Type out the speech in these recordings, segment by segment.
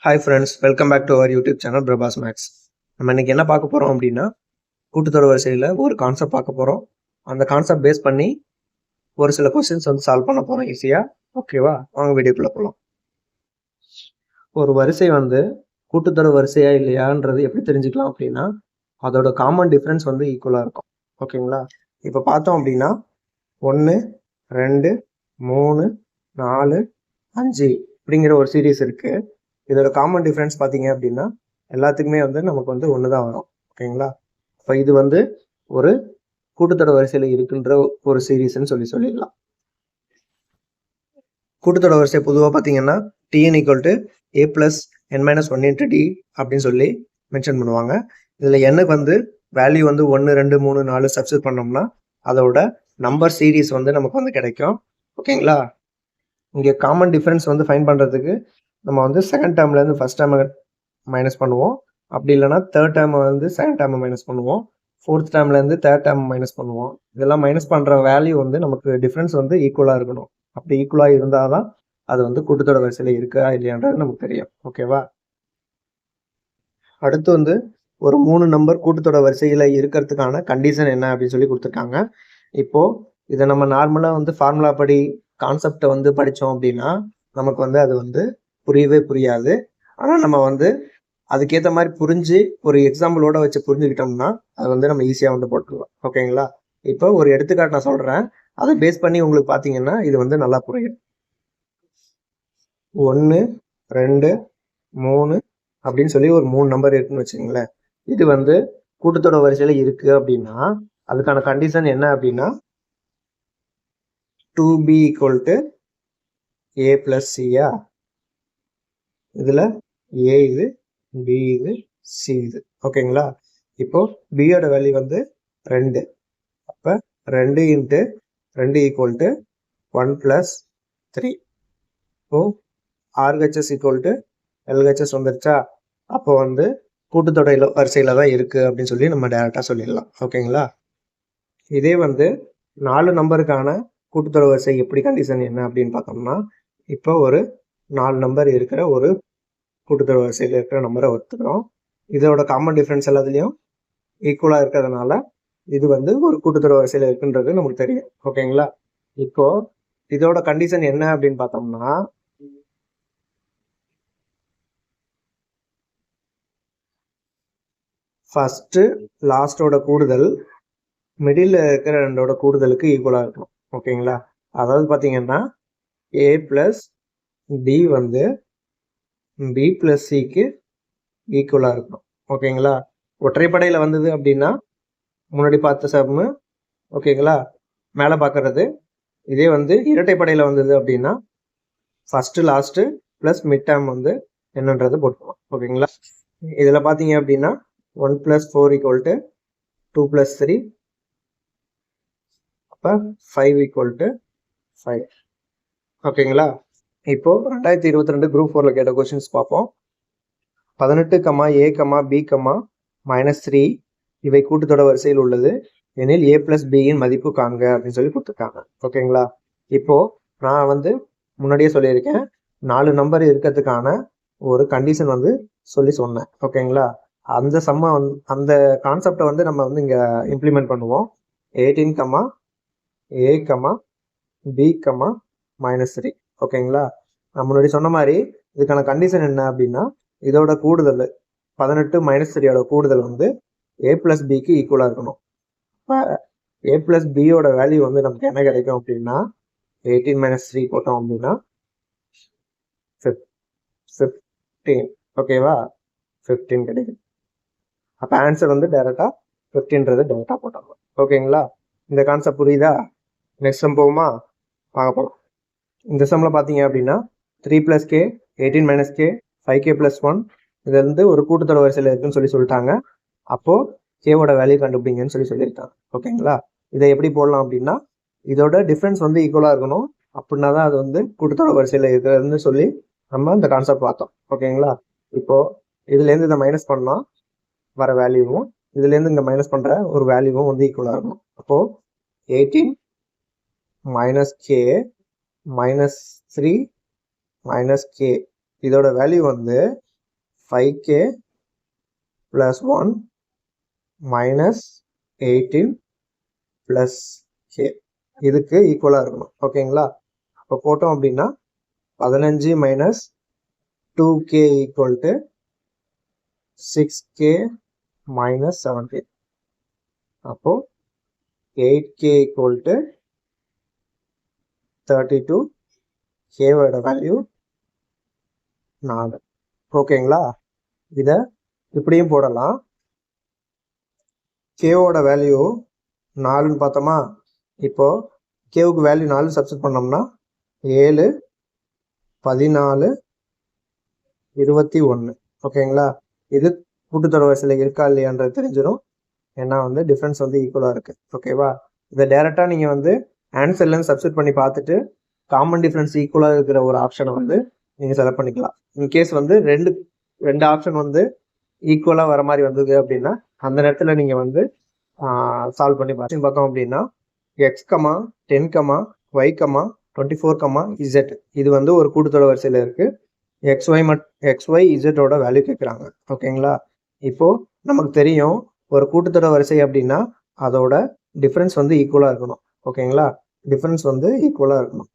Hi friends, welcome back to our YouTube channel Prabhas makes. நம்ம இன்னைக்கு என்ன பார்க்க போகிறோம் அப்படின்னா, கூட்டுத்தொடர் வரிசையில் ஒரு கான்செப்ட் பார்க்க போகிறோம். அந்த கான்செப்ட் பேஸ் பண்ணி ஒரு சில கொஸ்டின்ஸ் வந்து சால்வ் பண்ண போகிறோம் ஈஸியாக. ஓகேவா, வாங்க வீடியோக்குள்ளே போகலாம். ஒரு வரிசை வந்து கூட்டுத்தொடர் வரிசையா இல்லையான்றது எப்படி தெரிஞ்சுக்கலாம் அப்படின்னா, அதோட காமன் டிஃப்ரென்ஸ் வந்து ஈக்குவலாக இருக்கும். ஓகேங்களா, இப்போ பார்த்தோம் அப்படின்னா 1 2 3 4 5 அப்படிங்கிற ஒரு சீரீஸ் இருக்குது. இதோட காமன் டிஃப்ரென்ஸ் பார்த்தீங்க அப்படின்னா எல்லாத்துக்குமே வந்து நமக்கு வந்து ஒன்று தான் வரும். ஓகேங்களா, இப்போ இது வந்து ஒரு கூட்டுத்தொடர் வரிசையில் இருக்கின்ற ஒரு சீரீஸ்ன்னு சொல்லிடலாம். கூட்டுத்தொடர் வரிசை பொதுவாக பார்த்தீங்கன்னா tn = a + n - 1 × d அப்படின்னு சொல்லி மென்ஷன் பண்ணுவாங்க. இதில் எண்ணுக்கு வந்து வேல்யூ வந்து 1 2 3 4 சப்ஸ்டிட் பண்ணோம்னா அதோட நம்பர் சீரீஸ் வந்து நமக்கு வந்து கிடைக்கும். ஓகேங்களா, இங்கே காமன் டிஃப்ரென்ஸ் வந்து ஃபைண்ட் பண்ணுறதுக்கு நம்ம வந்து செகண்ட் டேர்ம்லேருந்து ஃபர்ஸ்ட் டேர்மை மைனஸ் பண்ணுவோம். அப்படி இல்லைனா தேர்ட் டேர்மை வந்து செகண்ட் டேர்மை மைனஸ் பண்ணுவோம். ஃபோர்த் டேர்ம்லேருந்து தேர்ட் டேர்ம் மைனஸ் பண்ணுவோம். இதெல்லாம் மைனஸ் பண்ணுற வேல்யூ வந்து நமக்கு டிஃப்ரென்ஸ் வந்து ஈக்குவலாக இருக்கணும். அப்படி ஈக்குவலாக இருந்தால் தான் அது வந்து கூட்டுத்தொடர் வரிசையில் இருக்கா இல்லையான்றது நமக்கு தெரியும். ஓகேவா, அடுத்து வந்து ஒரு 3 நம்பர் கூட்டுத்தொடர் வரிசையில் இருக்கிறதுக்கான கண்டிஷன் என்ன அப்படின்னு சொல்லி கொடுத்துருக்காங்க. இப்போது இதை நம்ம நார்மலாக வந்து ஃபார்முலா படி கான்செப்டை வந்து படித்தோம் அப்படின்னா நமக்கு வந்து அது வந்து புரியவே புரியாது. ஆனால் நம்ம வந்து அதுக்கேற்ற மாதிரி புரிஞ்சு ஒரு எக்ஸாம்பிளோட வச்சு புரிஞ்சுக்கிட்டோம்னா அது வந்து நம்ம ஈஸியாக வந்து போட்டுக்கலாம். ஓகேங்களா, இப்போ ஒரு எடுத்துக்காட்டு நான் சொல்கிறேன், அதை பேஸ் பண்ணி உங்களுக்கு பார்த்தீங்கன்னா இது வந்து நல்லா புரியும். 1 2 3 அப்படின்னு சொல்லி ஒரு 3 நம்பர் இருக்குன்னு வச்சுங்களேன். இது வந்து கூட்டுத்தொடர் வரிசையில் இருக்குது அப்படின்னா அதுக்கான கண்டிஷன் என்ன அப்படின்னா 2b = a + c-யா. இதில் a இது, b இது, c இது. ஓகேங்களா, இப்போ b-யோட வேல்யூ வந்து 2. அப்போ 2 × 2 = 1 + 3. இப்போ RHS = LHS வந்துருச்சா. அப்போ வந்து கூட்டுத்தொடர் வரிசையில் தான் இருக்குது அப்படின்னு சொல்லி நம்ம டேரெக்டாக சொல்லிடலாம். ஓகேங்களா, இதே வந்து 4 நம்பருக்கான கூட்டுத்தொடர் வரிசை எப்படி கண்டிஷன் என்ன அப்படின்னு பார்த்தோம்னா, இப்போ ஒரு 4 நம்பர் இருக்கிற ஒரு கூட்டுத்தொடர் வரிசையில் இருக்கிற நம்பரை ஒத்துக்கிறோம். இதோட காமன் டிஃப்ரென்ஸ் எல்லாத்துலேயும் ஈக்குவலாக இருக்கிறதுனால இது வந்து ஒரு கூட்டுத்தொடர் வரிசையில் இருக்குன்றது நமக்கு தெரியும். ஓகேங்களா, இப்போ இதோட கண்டிஷன் என்ன அப்படின்னு பார்த்தோம்னா ஃபர்ஸ்ட் லாஸ்டோட கூடுதல் மிடில் இருக்கிற ரெண்டோட கூடுதலுக்கு ஈக்குவலாக இருக்கணும். ஓகேங்களா, அதாவது பார்த்தீங்கன்னா a + d வந்து b + c-க்கு ஈக்குவலாக இருக்கணும். ஓகேங்களா, ஒற்றைப்படையில் வந்தது அப்படின்னா முன்னாடி பார்த்த சம்மு. ஓகேங்களா, மேலே பார்க்கறது. இதே வந்து இரட்டைப்படையில் வந்தது அப்படின்னா first last plus mid term வந்து என்னன்றது போட்டுக்கலாம். ஓகேங்களா, இதில் பார்த்தீங்க அப்படின்னா 1 + 4 = 2 + 3. அப்போ 5 = 5. ஓகேங்களா, இப்போ 2022 குரூப் 4ல் கேட்ட கொஸ்டின்ஸ் பார்ப்போம். 18, a, b, -3 இவை கூட்டுத்தொடர் வரிசையில் உள்ளது எனில் a + b-யின் மதிப்பு காண்க அப்படின்னு சொல்லி கொடுத்துருக்காங்க. ஓகேங்களா, இப்போ நான் வந்து முன்னாடியே சொல்லியிருக்கேன் 4 நம்பர் இருக்கிறதுக்கான ஒரு கண்டிஷன் வந்து சொன்னேன். ஓகேங்களா, அந்த சம்மை வந்து அந்த கான்செப்டை வந்து நம்ம வந்து இங்கே இம்ப்ளிமெண்ட் பண்ணுவோம். 18, a, b, -3. ஓகேங்களா, நான் முன்னாடி சொன்ன மாதிரி இதுக்கான கண்டிஷன் என்ன அப்படின்னா இதோட கூடுதல் 18 -3யோட கூடுதல் வந்து a + b-க்கு ஈக்குவலாக இருக்கணும். இப்போ a + b-யோட வேல்யூ வந்து நமக்கு என்ன கிடைக்கும் அப்படின்னா 18 - 3 போட்டோம் அப்படின்னா 15. ஓகேவா, 15 கிடைக்கும். அப்போ ஆன்சர் வந்து டேரெக்டாக 15ன்றது டேரெக்டாக போட்டாங்க. ஓகேங்களா, இந்த கான்செப்ட் புரியுதா? நெக்ஸ்ட் சம் போகுமா, வாங்க போகலாம். இந்த சம்மில் பார்த்தீங்க அப்படின்னா 3 + k 18 - k 5k + 1 இது வந்து ஒரு கூட்டுத்தொடர் வரிசையில் இருக்குன்னு சொல்லிட்டாங்க. அப்போது கேவோட வேல்யூ கண்டுபிடிங்கன்னு சொல்லியிருக்காங்க. ஓகேங்களா, இதை எப்படி போடலாம் அப்படின்னா இதோட டிஃப்ரென்ஸ் வந்து ஈக்குவலாக இருக்கணும். அப்படின்னா தான் அது வந்து கூட்டுத்தொடர் வரிசையில் இருக்கிறதுன்னு சொல்லி நம்ம இந்த கான்செப்ட் பார்த்தோம். ஓகேங்களா, இப்போது இதுலேருந்து இதை மைனஸ் பண்ணால் வர வேல்யூவும் இதுலேருந்து இங்கே மைனஸ் பண்ணுற ஒரு வேல்யூவும் வந்து ஈக்குவலாக இருக்கணும். அப்போது 18 - k -3 - k இதோட வேல்யூ வந்து 5k plus 1 minus 18 plus k இதுக்கு ஈக்குவலாக இருக்கணும். ஓகேங்களா? அப்போ போட்டோம் அப்படின்னா 15 minus 2k equal to 6k minus 17. அப்போ 8k ஈக்குவல் டு 32, k-வோட வேல்யூ 4. ஓகேங்களா? இதை இப்படியும் போடலாம். k-வோட வேல்யூ 4ன்னு பார்த்தோமா? இப்போ k-வுக்கு வேல்யூ 4 சப்ஸ்டிட் பண்ணோம்னா 7, 14, 21. ஓகேங்களா? இது கூட்டுத்தொடர் வரிசையில் இருக்கா இல்லையான்றது தெரிஞ்சிடும். ஏன்னா வந்து டிஃப்ரென்ஸ் வந்து ஈக்குவலாக இருக்குது. ஓகேவா? இதை டேரெக்டாக நீங்கள் வந்து ஆன்சர்லேருந்து சப்ஸ்டிட் பண்ணி பார்த்துட்டு காமன் டிஃப்ரென்ஸ் ஈக்குவலாக இருக்கிற ஒரு ஆப்ஷனை வந்து நீங்கள் செலக்ட் பண்ணிக்கலாம். இன்கேஸ் வந்து ரெண்டு ஆப்ஷன் வந்து ஈக்குவலாக வர மாதிரி வந்தது அப்படின்னா அந்த நேரத்தில் நீங்கள் வந்து சால்வ் பண்ணி பார்த்தோம் அப்படின்னா x, 10, y, 24, z இது வந்து ஒரு கூட்டுத்தொடர் வரிசையில் இருக்குது. xy z-ஓட வேல்யூ கேட்குறாங்க. ஓகேங்களா? இப்போது நமக்கு தெரியும் ஒரு கூட்டுத்தொடர் வரிசை அப்படின்னா அதோட டிஃப்ரென்ஸ் வந்து ஈக்குவலாக இருக்கணும். ஓகேங்களா? டிஃப்ரென்ஸ் வந்து ஈக்குவலாக இருக்கணும்.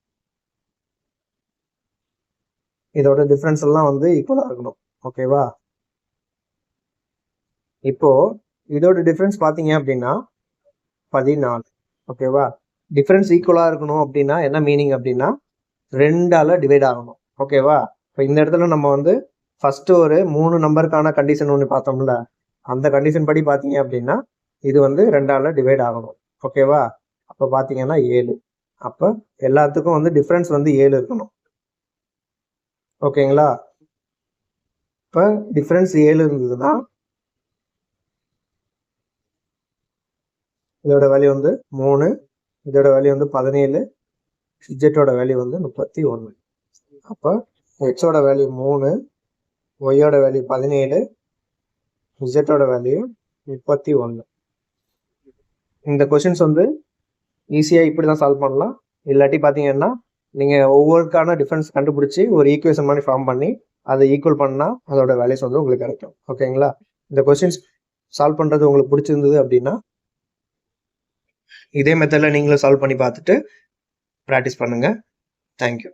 இதோட டிஃப்ரென்ஸ் எல்லாம் வந்து ஈக்குவலாக இருக்கணும். ஓகேவா? இப்போது இதோட டிஃப்ரென்ஸ் பார்த்தீங்க அப்படின்னா 14. ஓகேவா? டிஃப்ரென்ஸ் ஈக்குவலாக இருக்கணும் அப்படின்னா என்ன மீனிங் அப்படின்னா 2ஆல் டிவைட் ஆகணும். ஓகேவா? இப்போ இந்த இடத்துல நம்ம வந்து ஃபஸ்ட்டு ஒரு 3 நம்பருக்கான கண்டிஷன் ஒன்று பார்த்தோம்ல, அந்த கண்டிஷன் படி பார்த்தீங்க அப்படின்னா இது வந்து 2ஆல் டிவைட் ஆகணும். ஓகேவா? அப்போ பார்த்தீங்கன்னா 7. அப்போ எல்லாத்துக்கும் வந்து டிஃப்ரென்ஸ் வந்து 7 இருக்கணும். ஓகேங்களா? இப்போ டிஃப்ரென்ஸ் 7 இருந்ததுன்னா இதோட வேல்யூ வந்து 3, இதோட வேல்யூ வந்து 17, z-ஓட வேல்யூ வந்து 31. அப்போ x-ஓட வேல்யூ 3, y-ஓட வேல்யூ 17, z-ஓட வேல்யூ 31. இந்த கொஷின்ஸ் வந்து ஈஸியாக இப்படி தான் சால்வ் பண்ணலாம். இல்லாட்டி பார்த்தீங்கன்னா நீங்கள் ஒவ்வொருக்கான டிஃப்ரென்ஸ் கண்டுபிடிச்சி ஒரு ஈக்குவேஷன் மாதிரி ஃபார்ம் பண்ணி அதை ஈக்குவல் பண்ணால் அதோட வேல்யூஸ் வந்து உங்களுக்கு கிடைக்கும். ஓகேங்களா? இந்த கொஷின்ஸ் சால்வ் பண்ணுறது உங்களுக்கு பிடிச்சிருந்தது அப்படின்னா இதே மெத்தடில் நீங்களும் சால்வ் பண்ணி பார்த்துட்டு ப்ராக்டிஸ் பண்ணுங்கள். தேங்க்யூ.